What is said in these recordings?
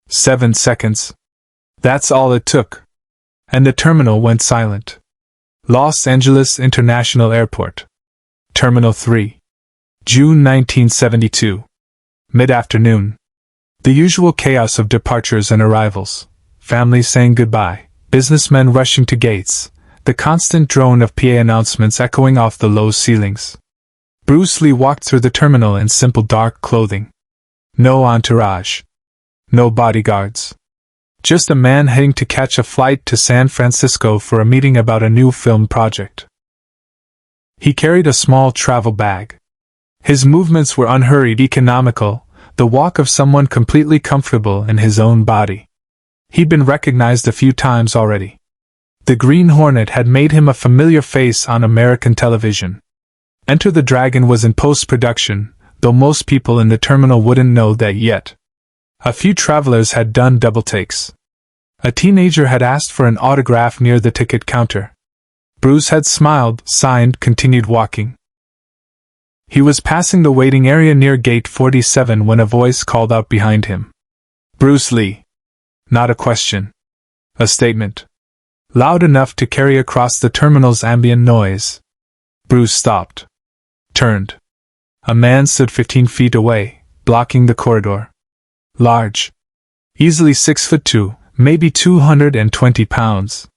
7 seconds. That's all it took. And the terminal went silent. Los Angeles International Airport. Terminal 3. June 1972. Mid-afternoon. The usual chaos of departures and arrivals. Families saying goodbye, businessmen rushing to gates, the constant drone of PA announcements echoing off the low ceilings. Bruce Lee walked through the terminal in simple dark clothing. No entourage. No bodyguards. Just a man heading to catch a flight to San Francisco for a meeting about a new film project. He carried a small travel bag. His movements were unhurried, economical, the walk of someone completely comfortable in his own body. He'd been recognized a few times already. The Green Hornet had made him a familiar face on American television. Enter the Dragon was in post-production, though most people in the terminal wouldn't know that yet. A few travelers had done double takes. A teenager had asked for an autograph near the ticket counter. Bruce had smiled, signed, continued walking. He was passing the waiting area near gate 47 when a voice called out behind him. Bruce Lee. Not a question. A statement. Loud enough to carry across the terminal's ambient noise. Bruce stopped. Turned. A man stood 15 feet away, blocking the corridor. Large. Easily 6'2", maybe 220 pounds.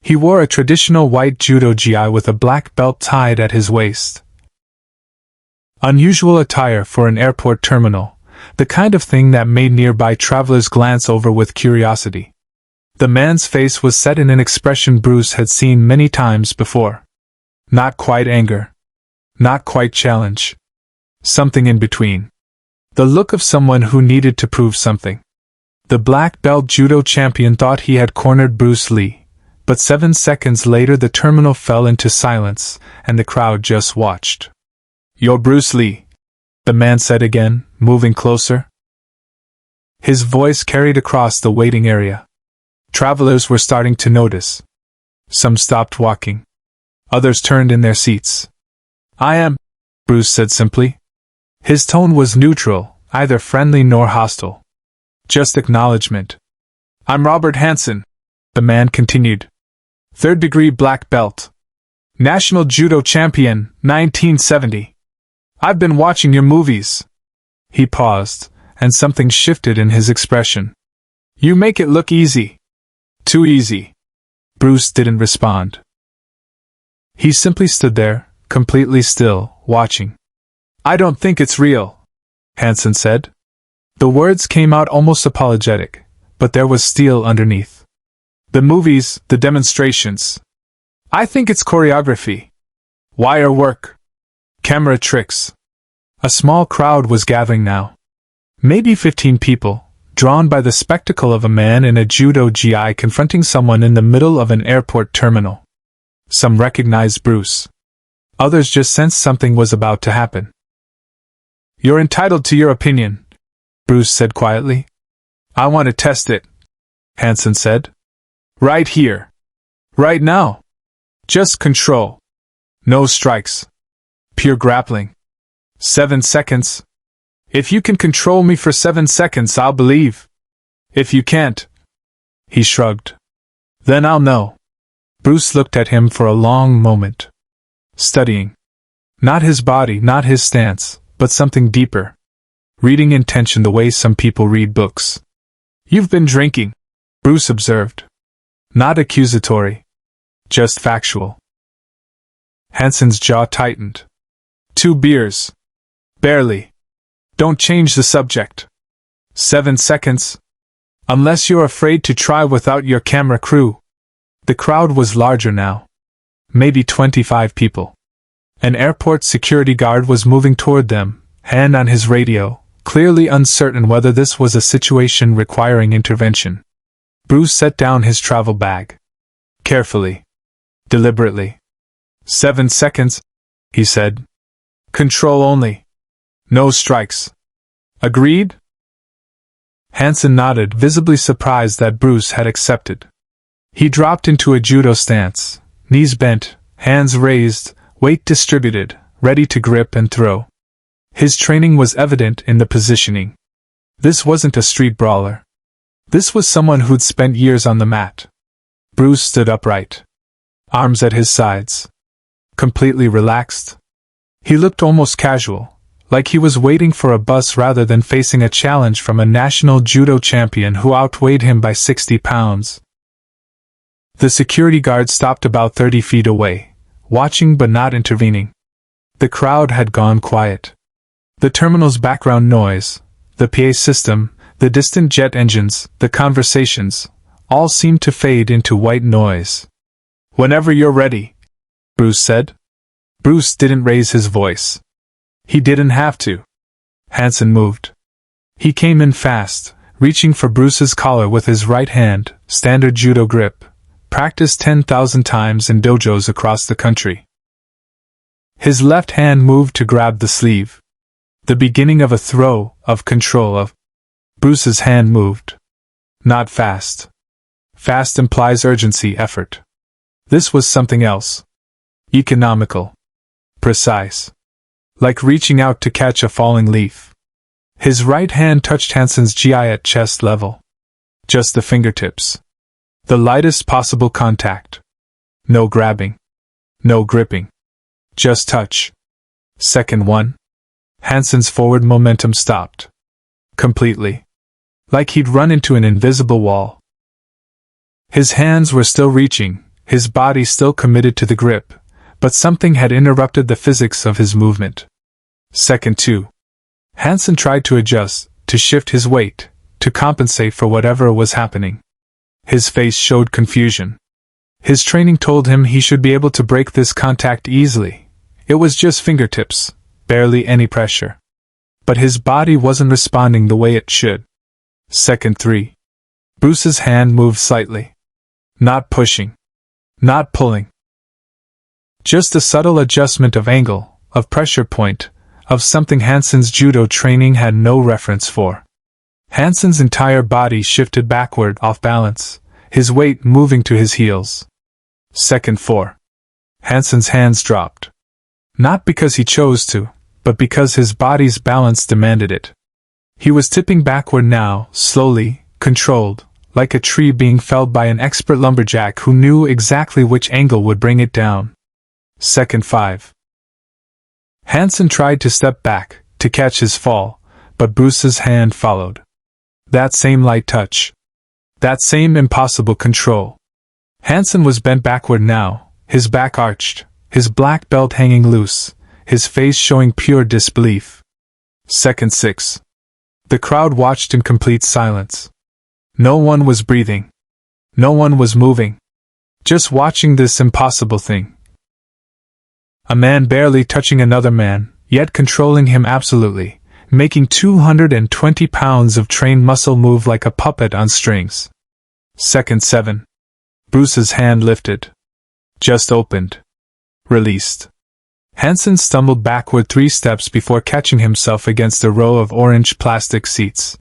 He wore a traditional white judo gi with a black belt tied at his waist. Unusual attire for an airport terminal, the kind of thing that made nearby travelers glance over with curiosity. The man's face was set in an expression Bruce had seen many times before. Not quite anger. Not quite challenge. Something in between. The look of someone who needed to prove something. The black belt judo champion thought he had cornered Bruce Lee, but 7 seconds later the terminal fell into silence, and the crowd just watched. You're Bruce Lee, the man said again, moving closer. His voice carried across the waiting area. Travelers were starting to notice. Some stopped walking. Others turned in their seats. I am, Bruce said simply. His tone was neutral, neither friendly nor hostile. Just acknowledgement. I'm Robert Hansen, the man continued. 3rd degree black belt. National Judo Champion, 1970. I've been watching your movies. He paused, and something shifted in his expression. You make it look easy. Too easy. Bruce didn't respond. He simply stood there, completely still, watching. I don't think it's real, Hansen said. The words came out almost apologetic, but there was steel underneath. The movies, the demonstrations. I think it's choreography. Wire work. Camera tricks. A small crowd was gathering now. Maybe 15 people, drawn by the spectacle of a man in a judo gi confronting someone in the middle of an airport terminal. Some recognized Bruce. Others just sensed something was about to happen. You're entitled to your opinion, Bruce said quietly. I want to test it, Hansen said. Right here. Right now. Just control. No strikes. Pure grappling. 7 seconds. If you can control me for 7 seconds, I'll believe. If you can't, he shrugged. Then I'll know. Bruce looked at him for a long moment. Studying. Not his body, not his stance, but something deeper. Reading intention the way some people read books. You've been drinking, Bruce observed. Not accusatory. Just factual. Hansen's jaw tightened. 2 beers. Barely. Don't change the subject. 7 seconds. Unless you're afraid to try without your camera crew. The crowd was larger now. Maybe 25 people. An airport security guard was moving toward them, hand on his radio, clearly uncertain whether this was a situation requiring intervention. Bruce set down his travel bag. Carefully. Deliberately. 7 seconds, he said. Control only. No strikes. Agreed? Hansen nodded, visibly surprised that Bruce had accepted. He dropped into a judo stance, knees bent, hands raised, weight distributed, ready to grip and throw. His training was evident in the positioning. This wasn't a street brawler. This was someone who'd spent years on the mat. Bruce stood upright, arms at his sides, completely relaxed. He looked almost casual, like he was waiting for a bus rather than facing a challenge from a national judo champion who outweighed him by 60 pounds. The security guard stopped about 30 feet away, watching but not intervening. The crowd had gone quiet. The terminal's background noise, the PA system, the distant jet engines, the conversations, all seemed to fade into white noise. "Whenever you're ready," Bruce said. Bruce didn't raise his voice. He didn't have to. Hansen moved. He came in fast, reaching for Bruce's collar with his right hand, standard judo grip, practiced 10,000 times in dojos across the country. His left hand moved to grab the sleeve. The beginning of a throw, of control of. Bruce's hand moved. Not fast. Fast implies urgency, effort. This was something else. Economical. Precise. Like reaching out to catch a falling leaf. His right hand touched Hansen's GI at chest level. Just the fingertips. The lightest possible contact. No grabbing. No gripping. Just touch. Second one. Hansen's forward momentum stopped. Completely. Like he'd run into an invisible wall. His hands were still reaching, his body still committed to the grip, but something had interrupted the physics of his movement. Second two. Hansen tried to adjust, to shift his weight, to compensate for whatever was happening. His face showed confusion. His training told him he should be able to break this contact easily. It was just fingertips, barely any pressure. But his body wasn't responding the way it should. Second three. Bruce's hand moved slightly. Not pushing. Not pulling. Just a subtle adjustment of angle, of pressure point, of something Hansen's judo training had no reference for. Hansen's entire body shifted backward off balance, his weight moving to his heels. Second four. Hansen's hands dropped. Not because he chose to, but because his body's balance demanded it. He was tipping backward now, slowly, controlled, like a tree being felled by an expert lumberjack who knew exactly which angle would bring it down. Second five. Hansen tried to step back, to catch his fall, but Bruce's hand followed. That same light touch. That same impossible control. Hansen was bent backward now, his back arched, his black belt hanging loose, his face showing pure disbelief. Second six. The crowd watched in complete silence. No one was breathing. No one was moving. Just watching this impossible thing. A man barely touching another man, yet controlling him absolutely, making 220 pounds of trained muscle move like a puppet on strings. Second seven. Bruce's hand lifted. Just opened. Released. Hansen stumbled backward 3 steps before catching himself against a row of orange plastic seats.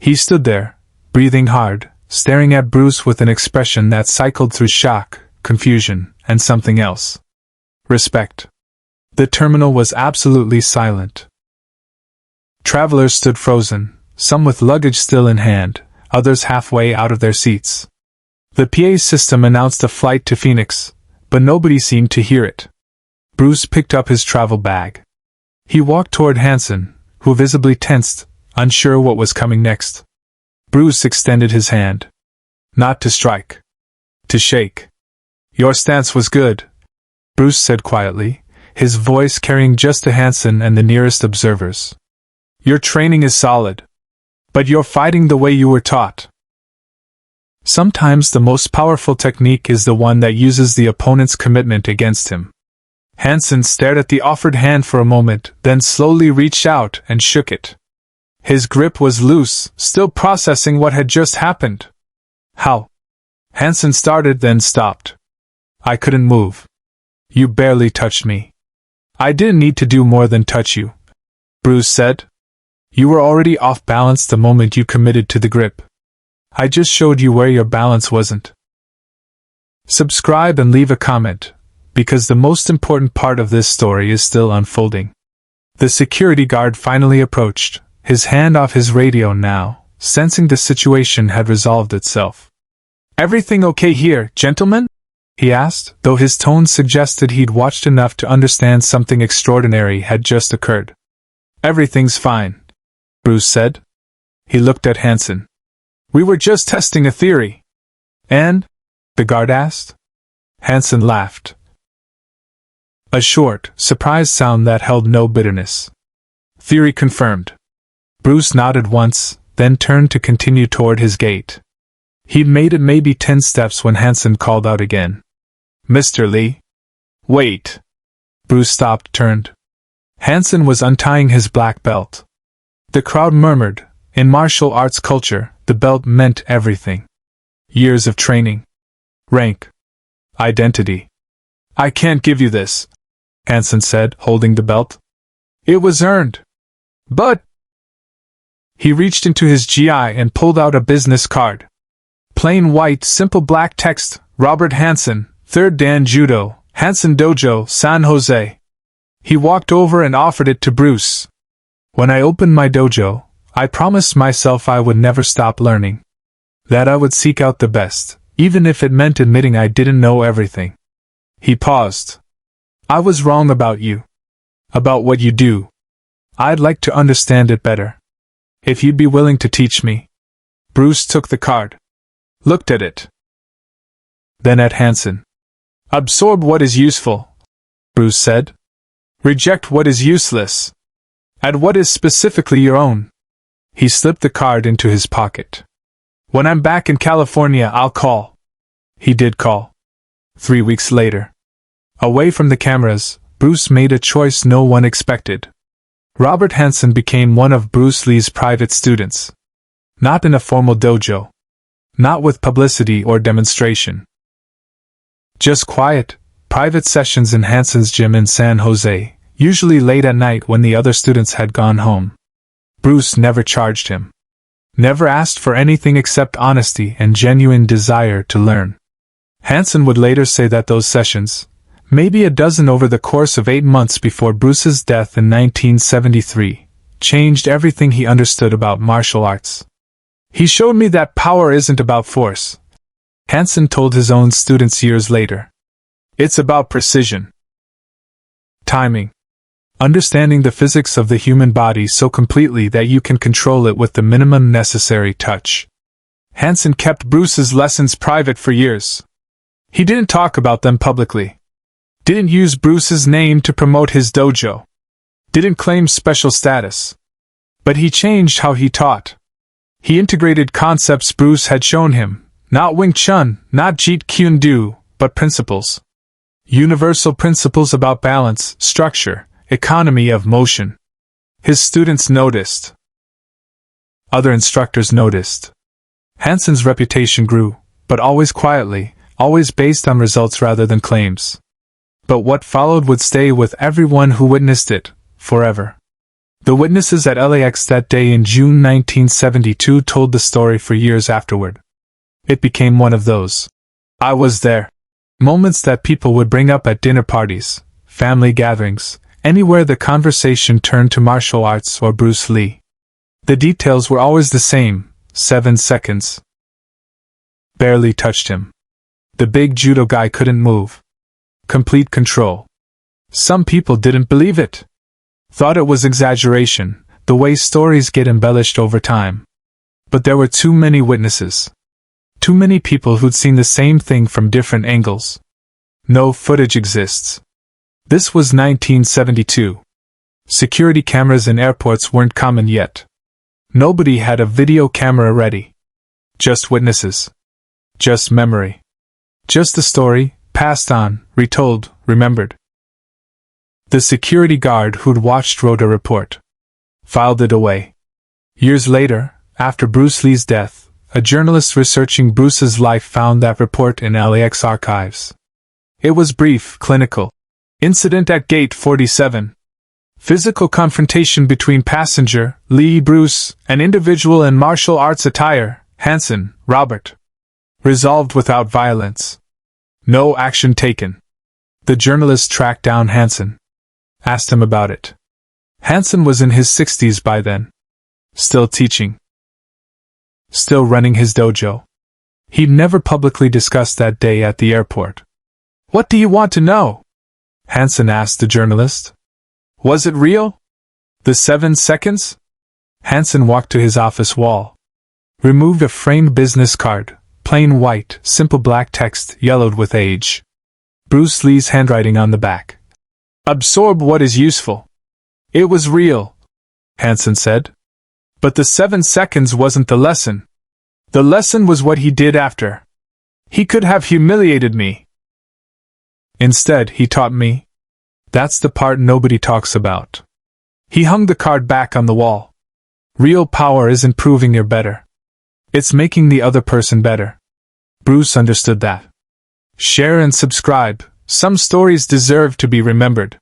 He stood there, breathing hard, staring at Bruce with an expression that cycled through shock, confusion, and something else. Respect. The terminal was absolutely silent. Travelers stood frozen, some with luggage still in hand, others halfway out of their seats. The PA system announced a flight to Phoenix, but nobody seemed to hear it. Bruce picked up his travel bag. He walked toward Hansen, who visibly tensed, unsure what was coming next. Bruce extended his hand. Not to strike. To shake. Your stance was good, Bruce said quietly, his voice carrying just to Hansen and the nearest observers. Your training is solid. But you're fighting the way you were taught. Sometimes the most powerful technique is the one that uses the opponent's commitment against him. Hansen stared at the offered hand for a moment, then slowly reached out and shook it. His grip was loose, still processing what had just happened. How? Hansen started, then stopped. I couldn't move. You barely touched me. I didn't need to do more than touch you, Bruce said. You were already off balance the moment you committed to the grip. I just showed you where your balance wasn't. Subscribe and leave a comment, because the most important part of this story is still unfolding. The security guard finally approached, his hand off his radio now, sensing the situation had resolved itself. "Everything okay here, gentlemen?" he asked, though his tone suggested he'd watched enough to understand something extraordinary had just occurred. "Everything's fine," Bruce said. He looked at Hansen. "We were just testing a theory." "And?" the guard asked. Hansen laughed. A short, surprised sound that held no bitterness. "Theory confirmed." Bruce nodded once, then turned to continue toward his gate. He'd made it maybe 10 steps when Hansen called out again. "Mr. Lee?" "Wait." Bruce stopped, turned. Hansen was untying his black belt. The crowd murmured. In martial arts culture, the belt meant everything. Years of training. Rank. Identity. "I can't give you this," Hansen said, holding the belt. "It was earned." "But—" He reached into his GI and pulled out a business card. Plain white, simple black text, "Robert Hansen, 3rd Dan Judo, Hansen Dojo, San Jose." He walked over and offered it to Bruce. "When I opened my dojo, I promised myself I would never stop learning. That I would seek out the best, even if it meant admitting I didn't know everything." He paused. "I was wrong about you. About what you do. I'd like to understand it better. If you'd be willing to teach me." Bruce took the card. Looked at it. Then at Hansen. "Absorb what is useful," Bruce said. "Reject what is useless. Add what is specifically your own." He slipped the card into his pocket. "When I'm back in California, I'll call." He did call. 3 weeks later. Away from the cameras, Bruce made a choice no one expected. Robert Hansen became one of Bruce Lee's private students. Not in a formal dojo. Not with publicity or demonstration. Just quiet, private sessions in Hansen's gym in San Jose, usually late at night when the other students had gone home. Bruce never charged him. Never asked for anything except honesty and genuine desire to learn. Hansen would later say that those sessions, maybe a dozen over the course of 8 months before Bruce's death in 1973, changed everything he understood about martial arts. "He showed me that power isn't about force," Hansen told his own students years later. "It's about precision. Timing. Understanding the physics of the human body so completely that you can control it with the minimum necessary touch." Hansen kept Bruce's lessons private for years. He didn't talk about them publicly. Didn't use Bruce's name to promote his dojo. Didn't claim special status. But he changed how he taught. He integrated concepts Bruce had shown him, not Wing Chun, not Jeet Kune Do, but principles. Universal principles about balance, structure, economy of motion. His students noticed. Other instructors noticed. Hansen's reputation grew, but always quietly, always based on results rather than claims. But what followed would stay with everyone who witnessed it, forever. The witnesses at LAX that day in June 1972 told the story for years afterward. It became one of those "I was there" moments that people would bring up at dinner parties, family gatherings, anywhere the conversation turned to martial arts or Bruce Lee. The details were always the same: 7 seconds. Barely touched him. The big judo guy couldn't move. Complete control. Some people didn't believe it. Thought it was exaggeration, the way stories get embellished over time. But there were too many witnesses. Too many people who'd seen the same thing from different angles. No footage exists. This was 1972. Security cameras in airports weren't common yet. Nobody had a video camera ready. Just witnesses. Just memory. Just the story, passed on, retold, remembered. The security guard who'd watched wrote a report. Filed it away. Years later, after Bruce Lee's death, a journalist researching Bruce's life found that report in LAX archives. It was brief, clinical. Incident at Gate 47. Physical confrontation between passenger, Lee Bruce, and individual in martial arts attire, Hansen, Robert. Resolved without violence. No action taken. The journalist tracked down Hansen. Asked him about it. Hansen was in his 60s by then. Still teaching. still running his dojo. He'd never publicly discussed that day at the airport. "What do you want to know?" Hansen asked the journalist. "Was it real? The 7 seconds?" Hansen walked to his office wall, removed a framed business card, plain white, simple black text, yellowed with age. Bruce Lee's handwriting on the back. "Absorb what is useful." "It was real," Hansen said. "But the 7 seconds wasn't the lesson. The lesson was what he did after. He could have humiliated me. Instead, he taught me. That's the part nobody talks about." He hung the card back on the wall. Real power isn't proving you're better. It's making the other person better. Bruce understood that. Share and subscribe. Some stories deserve to be remembered.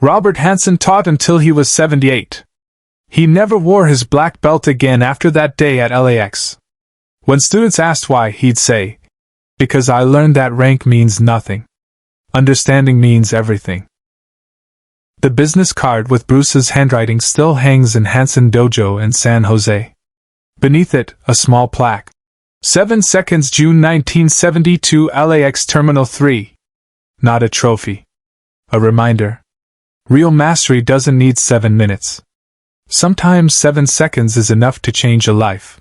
Robert Hansen taught until he was 78. He never wore his black belt again after that day at LAX. When students asked why, he'd say, "Because I learned that rank means nothing. Understanding means everything." The business card with Bruce's handwriting still hangs in Hansen Dojo in San Jose. Beneath it, a small plaque. 7 seconds, June 1972, LAX Terminal 3. Not a trophy. A reminder. Real mastery doesn't need 7 minutes. Sometimes 7 seconds is enough to change a life.